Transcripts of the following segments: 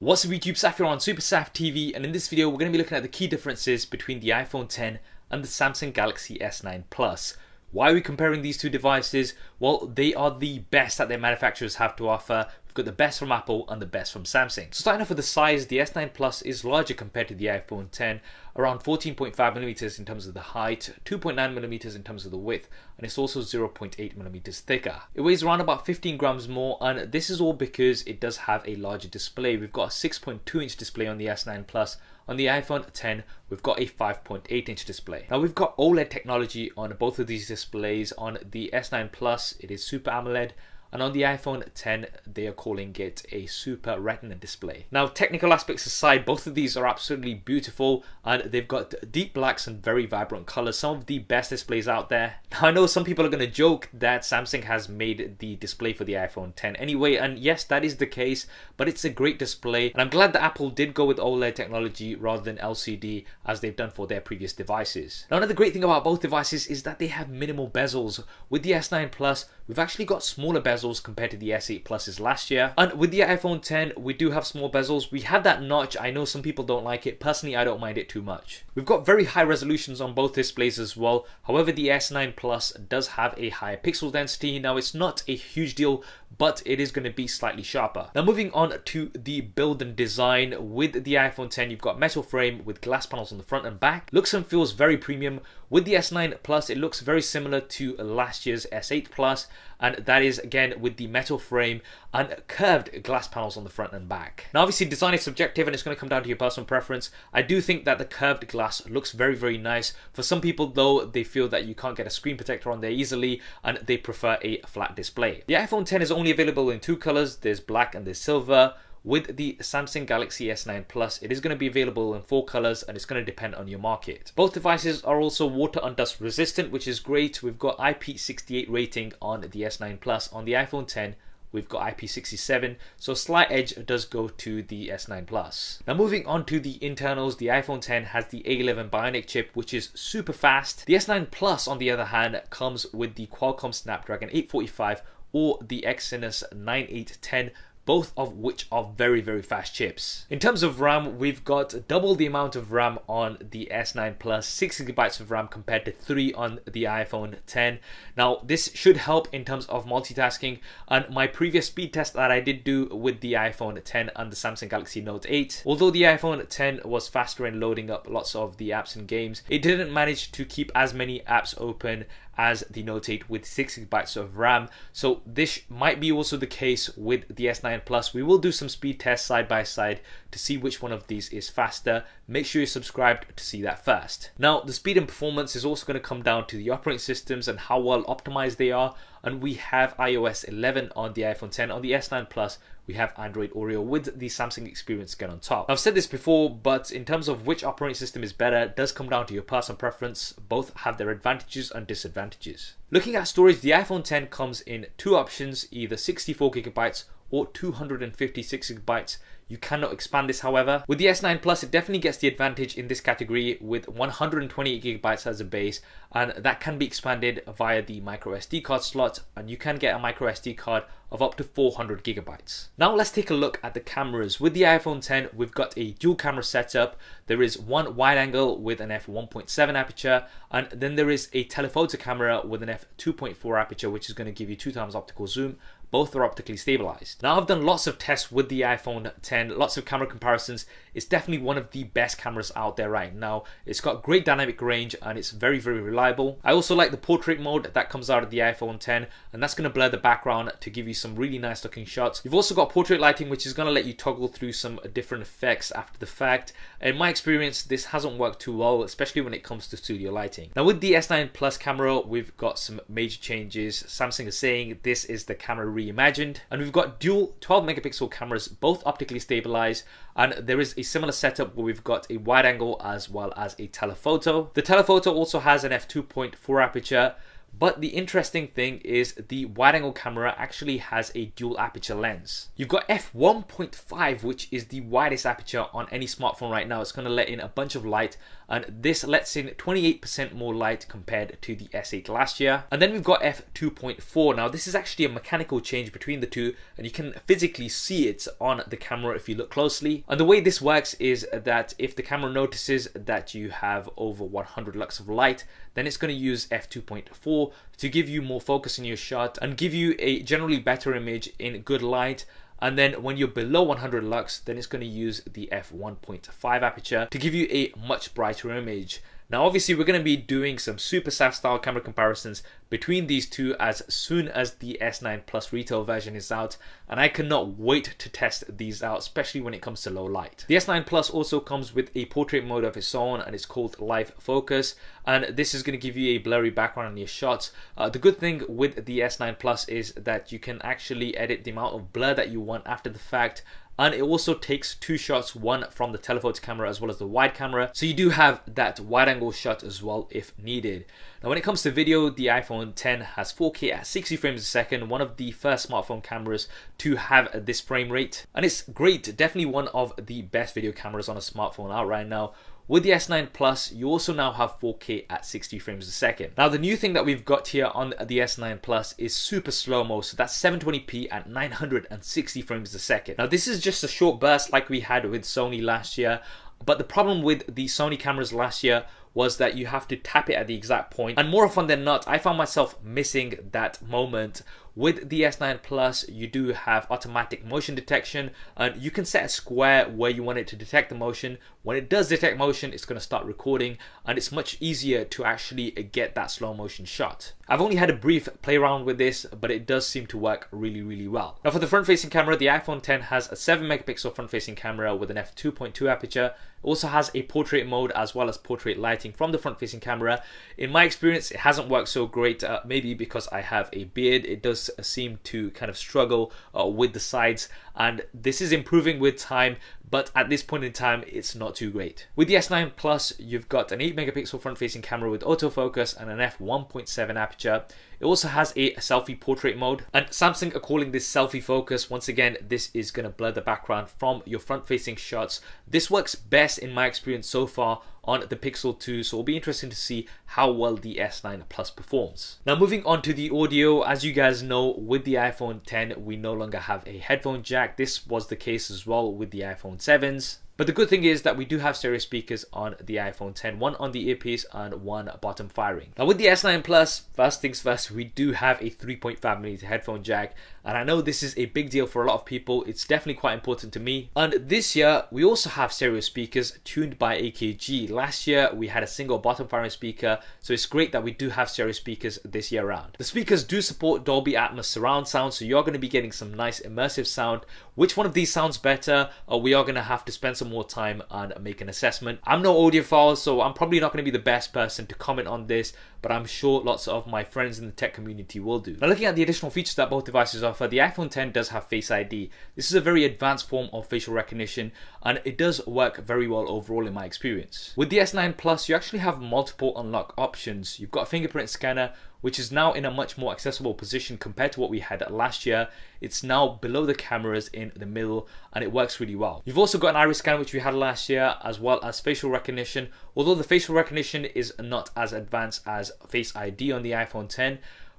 What's up YouTube, Saf here on Super Saf TV, and in this video we're going to be looking at the key differences between the iPhone 10 and the Samsung Galaxy S9 Plus. Why are we comparing these two devices? Well, they are the best that their manufacturers have to offer. We've got the best from Apple and the best from Samsung. So starting off with the size, the S9 Plus is larger compared to the iPhone 10, around 14.5mm in terms of the height, 2.9mm in terms of the width, and it's also 0.8mm thicker. It weighs around about 15 grams more, and this is all because it does have a larger display. We've got a 6.2-inch display on the S9 Plus. On the iPhone 10, we've got a 5.8-inch display. Now we've got OLED technology on both of these displays. On the S9 Plus, it is Super AMOLED, and on the iPhone 10, they are calling it a Super Retina display. Now, technical aspects aside, both of these are absolutely beautiful, and they've got deep blacks and very vibrant colors, some of the best displays out there. Now, I know some people are going to joke that Samsung has made the display for the iPhone 10 anyway, and yes, that is the case, but it's a great display, and I'm glad that Apple did go with OLED technology rather than LCD as they've done for their previous devices. Now, another great thing about both devices is that they have minimal bezels. With the S9 Plus, we've actually got smaller bezels compared to the S8 Pluses last year, and with the iPhone 10 we do have small bezels. We have that notch. I know some people don't like it. Personally, I don't mind it too much. We've got very high resolutions on both displays as well. However, the S9 Plus does have a higher pixel density. Now, it's not a huge deal, but it is going to be slightly sharper. Now, moving on to the build and design. With the iPhone 10, you've got metal frame with glass panels on the front and back. Looks and feels very premium. With the S9 Plus, it looks very similar to last year's S8 Plus, and that is again with the metal frame and curved glass panels on the front and back. Now, obviously, design is subjective and it's going to come down to your personal preference. I do think that the curved glass looks very nice. For some people though, they feel that you can't get a screen protector on there easily and they prefer a flat display. The iPhone 10 is only available in two colors. There's black and there's silver. With the Samsung Galaxy S9 Plus, it is going to be available in 4 colors, and it's going to depend on your market. Both devices are also water and dust resistant, which is great. We've got IP68 rating on the S9 Plus. On the iPhone 10, we've got IP67, so slight edge does go to the S9 Plus. Now, moving on to the internals, the iPhone 10 has the A11 Bionic chip, which is super fast. The S9 Plus, on the other hand, comes with the Qualcomm Snapdragon 845 or the Exynos 9810, both of which are very fast chips. In terms of RAM, we've got double the amount of RAM on the S9 Plus, 6GB of RAM compared to 3 on the iPhone 10. Now, this should help in terms of multitasking, and my previous speed test that I did do with the iPhone 10 and the Samsung Galaxy Note 8, although the iPhone 10 was faster in loading up lots of the apps and games, it didn't manage to keep as many apps open as the Note 8 with 6GB of RAM. So this might be also the case with the S9 Plus. We will do some speed tests side by side to see which one of these is faster. Make sure you're subscribed to see that first. Now, the speed and performance is also going to come down to the operating systems and how well optimized they are. And we have iOS 11 on the iPhone 10. On the S9 Plus, we have Android Oreo with the Samsung Experience Skin on top. I've said this before, but in terms of which operating system is better, it does come down to your personal preference. Both have their advantages and disadvantages. Looking at storage, the iPhone 10 comes in 2 options, either 64GB or 256GB. You cannot expand this, however. With the S9 Plus, it definitely gets the advantage in this category with 128GB as a base, and that can be expanded via the micro SD card slot, and you can get a micro SD card of up to 400GB. Now let's take a look at the cameras. With the iPhone 10, we've got a dual camera setup. There is one wide angle with an f1.7 aperture, and then there is a telephoto camera with an f2.4 aperture, which is going to give you 2x optical zoom. Both are optically stabilized. Now, I've done lots of tests with the iPhone 10, lots of camera comparisons. It's definitely one of the best cameras out there right now. It's got great dynamic range and it's very reliable. I also like the portrait mode that comes out of the iPhone 10, and that's going to blur the background to give you some really nice looking shots. You've also got portrait lighting, which is going to let you toggle through some different effects after the fact. In my experience, this hasn't worked too well, especially when it comes to studio lighting. Now, with the S9 Plus camera, we've got some major changes. Samsung is saying this is the camera reimagined, and we've got dual 12 megapixel cameras, both optically stabilized, and there is a similar setup where we've got a wide angle as well as a telephoto. The telephoto also has an f2.4 aperture. But the interesting thing is the wide angle camera actually has a dual aperture lens. You've got f1.5, which is the widest aperture on any smartphone right now. It's going to let in a bunch of light, and this lets in 28% more light compared to the S8 last year. And then we've got f2.4. Now this is actually a mechanical change between the two, and you can physically see it on the camera if you look closely. And the way this works is that if the camera notices that you have over 100 lux of light, then it's going to use f2.4 to give you more focus in your shot and give you a generally better image in good light. And then when you're below 100 lux, then it's going to use the f1.5 aperture to give you a much brighter image. Now obviously we're going to be doing some super SAF style camera comparisons between these two as soon as the S9 Plus retail version is out, and I cannot wait to test these out, especially when it comes to low light. The S9 Plus also comes with a portrait mode of its own, and it's called Live Focus, and this is going to give you a blurry background on your shots. The good thing with the S9 Plus is that you can actually edit the amount of blur that you want after the fact. And it also takes two shots, one from the telephoto camera as well as the wide camera. So you do have that wide angle shot as well if needed. Now when it comes to video, the iPhone 10 has 4K at 60 frames a second, one of the first smartphone cameras to have this frame rate. And it's great, definitely one of the best video cameras on a smartphone out right now. With the S9 Plus, you also now have 4K at 60 frames a second. Now the new thing that we've got here on the S9 Plus is super slow-mo, so that's 720p at 960 frames a second. Now this is just a short burst like we had with Sony last year, but the problem with the Sony cameras last year was that you have to tap it at the exact point, and more often than not I found myself missing that moment. With the S9 Plus, you do have automatic motion detection, and you can set a square where you want it to detect the motion. When it does detect motion, it's going to start recording, and it's much easier to actually get that slow motion shot. I've only had a brief play around with this, but it does seem to work really well. Now for the front facing camera, the iPhone 10 has a 7 megapixel front facing camera with an f2.2 aperture. It also has a portrait mode as well as portrait lighting from the front facing camera. In my experience, it hasn't worked so great, maybe because I have a beard. It does seem to kind of struggle with the sides, and this is improving with time, but at this point in time it's not too great. With the S9 Plus, you've got an 8 megapixel front facing camera with autofocus and an f1.7 aperture. It also has a selfie portrait mode, and Samsung are calling this selfie focus. Once again, this is going to blur the background from your front facing shots. This works best in my experience so far on the Pixel 2, so it'll be interesting to see how well the S9 Plus performs. Now moving on to the audio, as you guys know, with the iPhone 10 we no longer have a headphone jack. This was the case as well with the iPhone 7s. But the good thing is that we do have stereo speakers on the iPhone 10, one on the earpiece and one bottom firing. Now with the S9 Plus, first things first, we do have a 3.5mm headphone jack, and I know this is a big deal for a lot of people. It's definitely quite important to me. And this year we also have stereo speakers tuned by AKG. Last year we had a single bottom firing speaker, so it's great that we do have stereo speakers this year around. The speakers do support Dolby Atmos surround sound, so you're going to be getting some nice immersive sound. Which one of these sounds better? We are going to have to spend some more time and make an assessment. I'm no audiophile, so I'm probably not going to be the best person to comment on this, but I'm sure lots of my friends in the tech community will do. Now looking at the additional features that both devices offer, the iPhone 10 does have Face ID. This is a very advanced form of facial recognition, and it does work very well overall in my experience. With the S9 Plus, you actually have multiple unlock options. You've got a fingerprint scanner, which is now in a much more accessible position compared to what we had last year. It's now below the cameras in the middle, and it works really well. You've also got an iris scanner, which we had last year, as well as facial recognition, although the facial recognition is not as advanced as Face ID on the iPhone 10.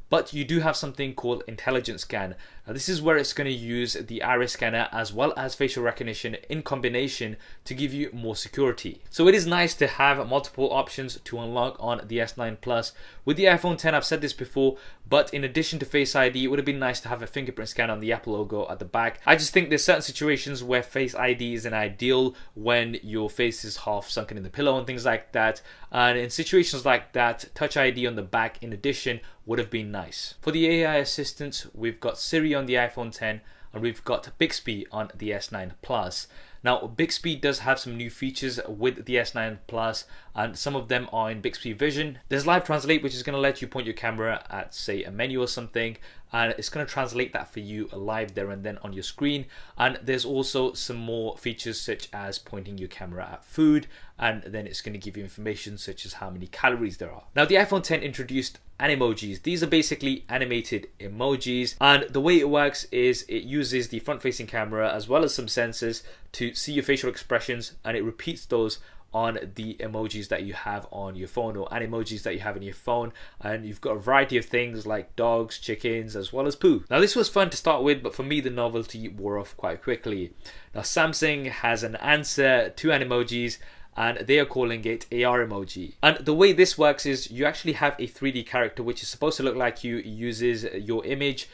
But you do have something called Intelligent Scan. Now this is where it's going to use the iris scanner as well as facial recognition in combination to give you more security. So it is nice to have multiple options to unlock on the S9 Plus. With the iPhone 10, I've said this before, but in addition to Face ID, it would have been nice to have a fingerprint scan on the Apple logo at the back. I just think there's certain situations where Face ID isn't ideal, when your face is half sunken in the pillow and things like that. And in situations like that, Touch ID on the back in addition would have been nice. For the AI assistants, we've got Siri on the iPhone 10, and we've got Bixby on the S9 Plus. Now Bixby does have some new features with the S9 Plus, and some of them are in Bixby Vision. There's Live Translate, which is going to let you point your camera at, say, a menu or something, and it's going to translate that for you live there and then on your screen. And there's also some more features such as pointing your camera at food, and then it's going to give you information such as how many calories there are. Now the iPhone 10 introduced animojis. These are basically animated emojis, and the way it works is it uses the front-facing camera as well as some sensors to see your facial expressions, and it repeats those on the emojis that you have on your phone, or animojis that you have in your phone. And you've got a variety of things like dogs, chickens, as well as poo. Now this was fun to start with, but for me the novelty wore off quite quickly. Now Samsung has an answer to animojis, and they are calling it AR emoji. And the way this works is you actually have a 3D character which is supposed to look like you. It uses your image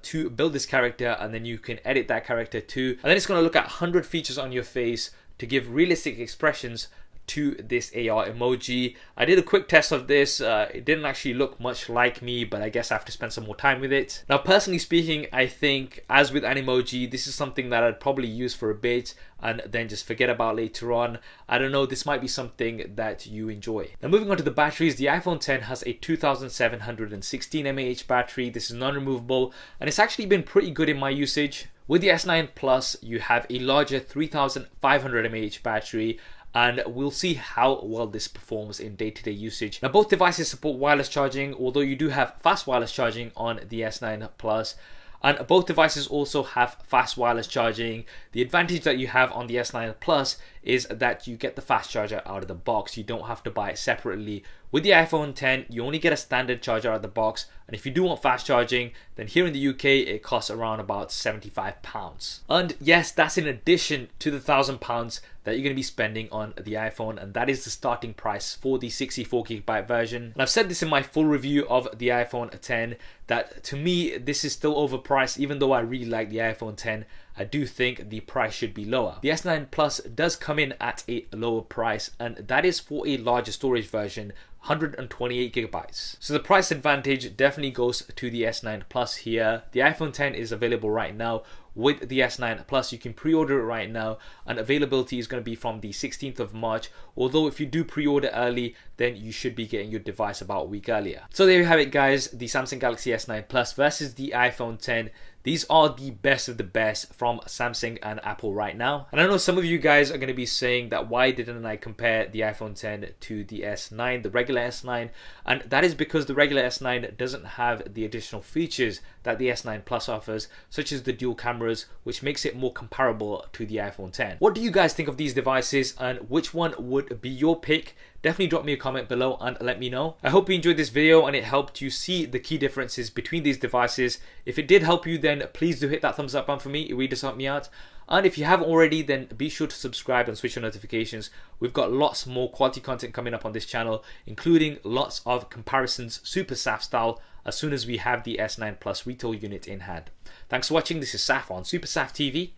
to build this character, and then you can edit that character too. And then it's going to look at 100 features on your face to give realistic expressions to this AR emoji. I did a quick test of this. It didn't actually look much like me, but I guess I have to spend some more time with it. Now personally speaking, I think as with Animoji, this is something that I'd probably use for a bit and then just forget about later on. I don't know, this might be something that you enjoy. Now moving on to the batteries, the iPhone 10 has a 2716 mAh battery. This is non-removable, and it's actually been pretty good in my usage. With the S9 Plus, you have a larger 3500 mAh battery, and we'll see how well this performs in day-to-day usage. Now both devices support wireless charging, although you do have fast wireless charging on the S9 Plus. And both devices also have fast wireless charging. The advantage that you have on the S9 Plus is that you get the fast charger out of the box. You don't have to buy it separately. With the iPhone 10, you only get a standard charger out of the box. And if you do want fast charging, then here in the UK, it costs around about £75. And yes, that's in addition to the £1,000 that you're going to be spending on the iPhone. And that is the starting price for the 64GB version. And I've said this in my full review of the iPhone 10, that to me, this is still overpriced. Even though I really like the iPhone 10, I do think the price should be lower. The S9 Plus does come in at a lower price, and that is for a larger storage version, 128GB. So the price advantage definitely goes to the S9 Plus here. The iPhone 10 is available right now with the S9 Plus. You can pre-order it right now, and availability is going to be from the 16th of March. Although if you do pre-order early, then you should be getting your device about a week earlier. So there you have it guys, the Samsung Galaxy S9 Plus versus the iPhone 10. These are the best of the best from Samsung and Apple right now. And I know some of you guys are going to be saying that why didn't I compare the iPhone 10 to the S9, the regular S9? And that is because the regular S9 doesn't have the additional features that the S9 Plus offers, such as the dual cameras, which makes it more comparable to the iPhone 10. What do you guys think of these devices, and which one would be your pick? Definitely drop me a comment below and let me know. I hope you enjoyed this video and it helped you see the key differences between these devices. If it did help you, then please do hit that thumbs up button for me. It really does help me out. And if you haven't already, then be sure to subscribe and switch on notifications. We've got lots more quality content coming up on this channel, including lots of comparisons, super Saf style, as soon as we have the S9 Plus retail unit in hand. Thanks for watching. This is Saf on Super Saf TV,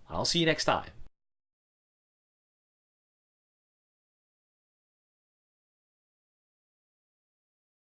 and I'll see you next time.